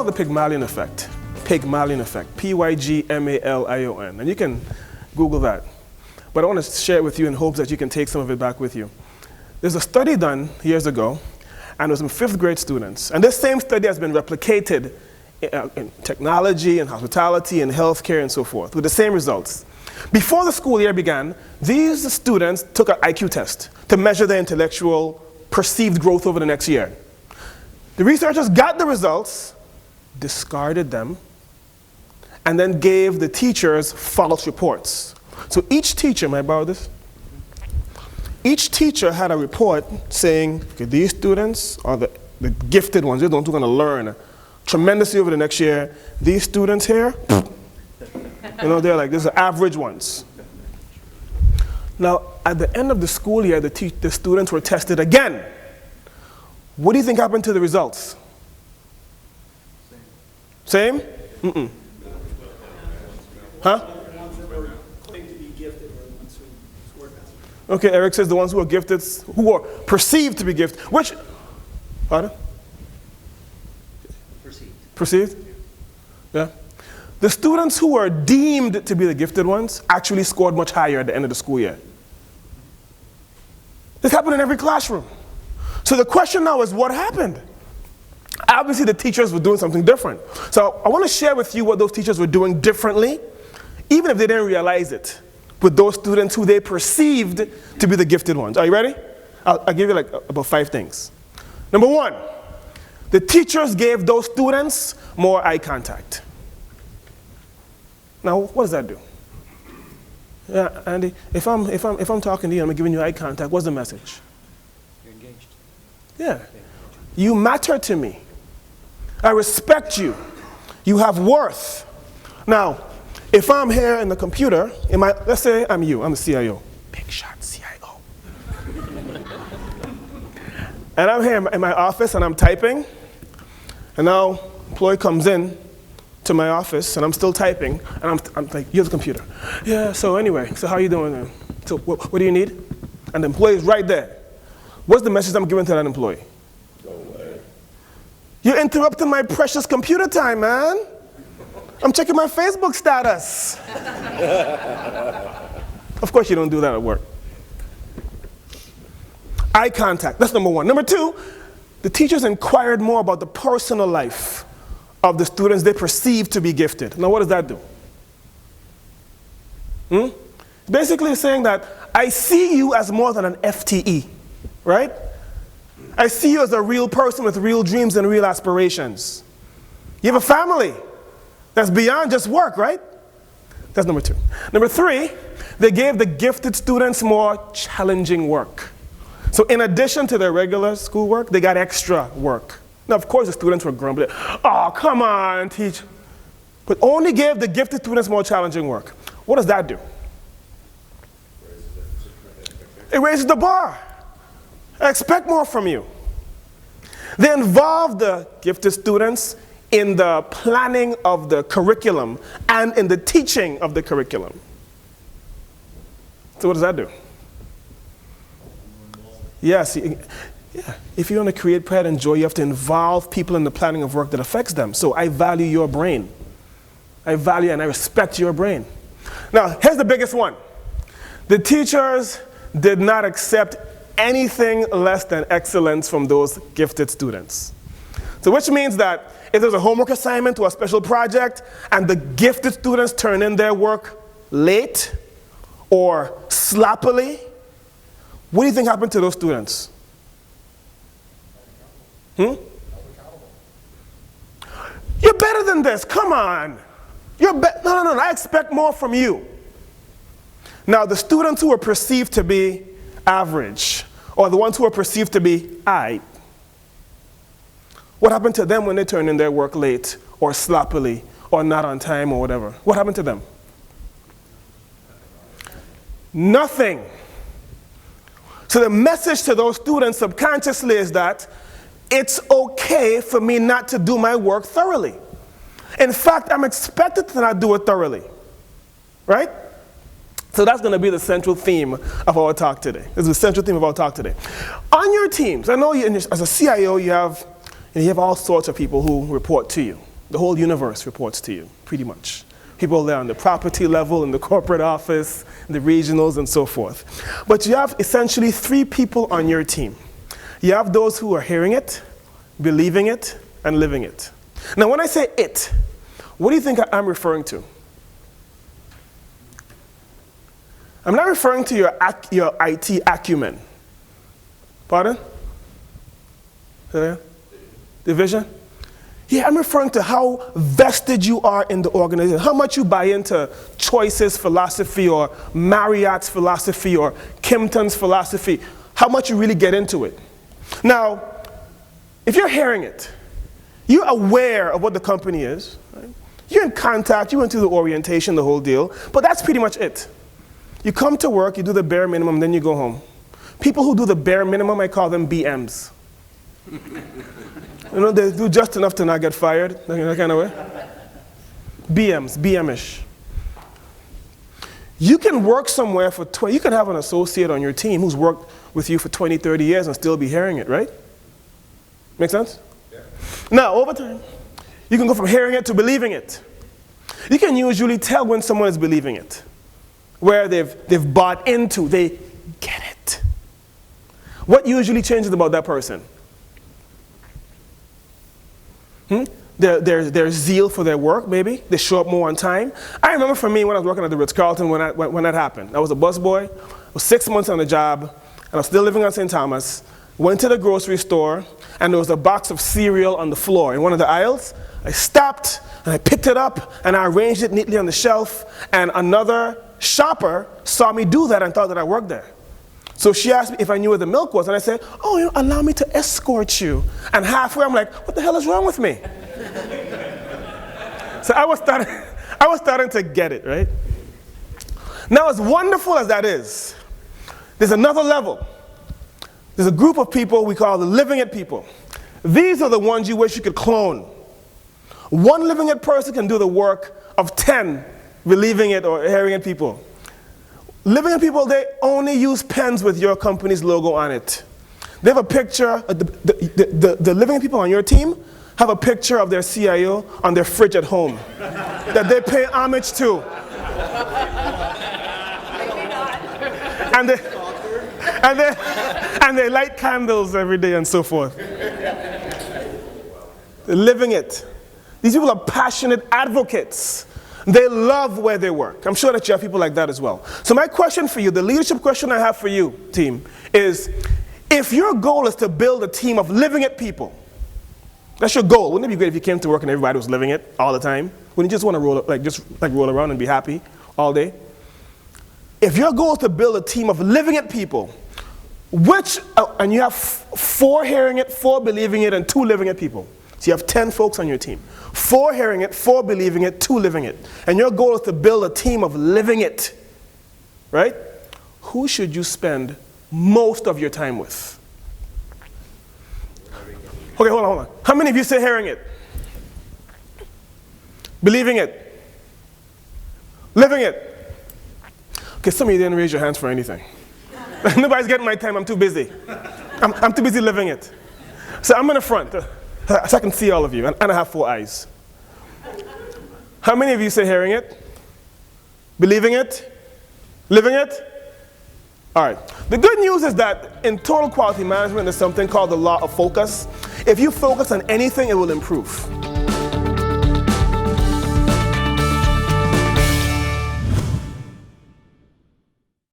called the Pygmalion Effect. Pygmalion Effect, Pygmalion. And you can Google that. But I want to share it with you in hopes that you can take some of it back with you. There's a study done years ago, and it was some 5th grade students. And this same study has been replicated in technology and hospitality and healthcare and so forth, with the same results. Before the school year began, these students took an IQ test to measure their intellectual perceived growth over the next year. The researchers got the results, discarded them, and then gave the teachers false reports. So each teacher, may I borrow this? Each teacher had a report saying, okay, these students are the gifted ones, they're the ones who are going to learn tremendously over the next year. These students here, they're like, these are average ones. Now, at the end of the school year, the students were tested again. What do you think happened to the results? Same? Mm-mm. Huh? Okay, Eric says the ones who are gifted, who are perceived to be gifted. Which? Pardon? Perceived? Yeah. The students who were deemed to be the gifted ones actually scored much higher at the end of the school year. This happened in every classroom. So the question now is, what happened? Obviously, the teachers were doing something different. So I want to share with you what those teachers were doing differently, even if they didn't realize it, with those students who they perceived to be the gifted ones. Are you ready? I'll give you about 5 things. Number 1, the teachers gave those students more eye contact. Now, what does that do? Yeah, Andy, if I'm talking to you, I'm giving you eye contact, what's the message? You're engaged. Yeah. You matter to me. I respect you. You have worth. Now, if I'm here in the computer, let's say I'm you, I'm a CIO. Big shot CIO. And I'm here in my office and I'm typing, and now employee comes in to my office and I'm still typing, and I'm like, you're the computer. Yeah, so anyway, so how are you doing then? So what do you need? And the employee is right there. What's the message I'm giving to that employee? Go away. You're interrupting my precious computer time, man. I'm checking my Facebook status. Of course you don't do that at work. Eye contact, that's number 1. Number 2, the teachers inquired more about the personal life of the students they perceived to be gifted. Now what does that do? Basically saying that I see you as more than an FTE, right? I see you as a real person with real dreams and real aspirations. You have a family that's beyond just work, right? That's number 2. Number 3, they gave the gifted students more challenging work. So in addition to their regular schoolwork, they got extra work. Now, of course, the students were grumbling. Oh, come on, teacher. But only gave the gifted students more challenging work. What does that do? It raises the bar. I expect more from you. They involved the gifted students in the planning of the curriculum and in the teaching of the curriculum. So what does that do? Yes, if you want to create pride and joy, you have to involve people in the planning of work that affects them. So I value your brain. I value and I respect your brain. Now, here's the biggest one. The teachers did not accept anything less than excellence from those gifted students. So which means that if there's a homework assignment or a special project and the gifted students turn in their work late or sloppily, what do you think happened to those students? You're better than this, come on. No, I expect more from you. Now, the students who were perceived to be average, or the ones who were perceived to be what happened to them when they turned in their work late, or sloppily, or not on time, or whatever? What happened to them? Nothing. So the message to those students subconsciously is that it's okay for me not to do my work thoroughly. In fact, I'm expected to not do it thoroughly, right? So that's going to be the central theme of our talk today. This is the central theme of our talk today. On your teams, I know as a CIO, you have all sorts of people who report to you. The whole universe reports to you, pretty much. People there on the property level, in the corporate office, the regionals, and so forth. But you have essentially 3 people on your team. You have those who are hearing it, believing it, and living it. Now, when I say it, what do you think I'm referring to? I'm not referring to your IT acumen. Pardon? Division? Yeah, I'm referring to how vested you are in the organization, how much you buy into Choice's philosophy or Marriott's philosophy or Kimpton's philosophy, how much you really get into it. Now, if you're hearing it, you're aware of what the company is, right? You're in contact, you went through the orientation, the whole deal, but that's pretty much it. You come to work, you do the bare minimum, then you go home. People who do the bare minimum, I call them BMs. You know, they do just enough to not get fired, that kind of way. BMs, BM-ish. You can work somewhere for you can have an associate on your team who's worked with you for 20, 30 years and still be hearing it, right? Make sense? Yeah. Now, over time, you can go from hearing it to believing it. You can usually tell when someone is believing it, where they've bought into, they get it. What usually changes about that person? Their zeal for their work, maybe. They show up more on time. I remember for me when I was working at the Ritz-Carlton when that happened. I was a busboy. I was 6 months on the job, and I was still living on St. Thomas. Went to the grocery store, and there was a box of cereal on the floor in one of the aisles. I stopped, and I picked it up, and I arranged it neatly on the shelf, and another shopper saw me do that and thought that I worked there. So she asked me if I knew where the milk was, and I said, oh, you know, allow me to escort you. And halfway, I'm like, what the hell is wrong with me? So I was starting to get it, right? Now, as wonderful as that is, there's another level. There's a group of people we call the living it people. These are the ones you wish you could clone. One living it person can do the work of 10 believing it or hearing it people. Living it people, they only use pens with your company's logo on it. They have a picture, the living it people on your team have a picture of their CIO on their fridge at home that they pay homage to. And they light candles every day and so forth. They're living it. These people are passionate advocates. They love where they work. I'm sure that you have people like that as well. So my question for you, the leadership question I have for you, team, is if your goal is to build a team of living it people, that's your goal. Wouldn't it be great if you came to work and everybody was living it all the time? Wouldn't you just want to roll around and be happy all day? If your goal is to build a team of living it people, and you have 4 hearing it, 4 believing it, and 2 living it people. So you have 10 folks on your team. 4 hearing it, 4 believing it, 2 living it. And your goal is to build a team of living it, right? Who should you spend most of your time with? Okay, hold on. How many of you say hearing it? Believing it? Living it? Okay, some of you didn't raise your hands for anything. Nobody's getting my time, I'm too busy. I'm too busy living it. So I'm in the front, so I can see all of you, and I have 4 eyes. How many of you say hearing it? Believing it? Living it? All right. The good news is that in total quality management, there's something called the law of focus. If you focus on anything, it will improve.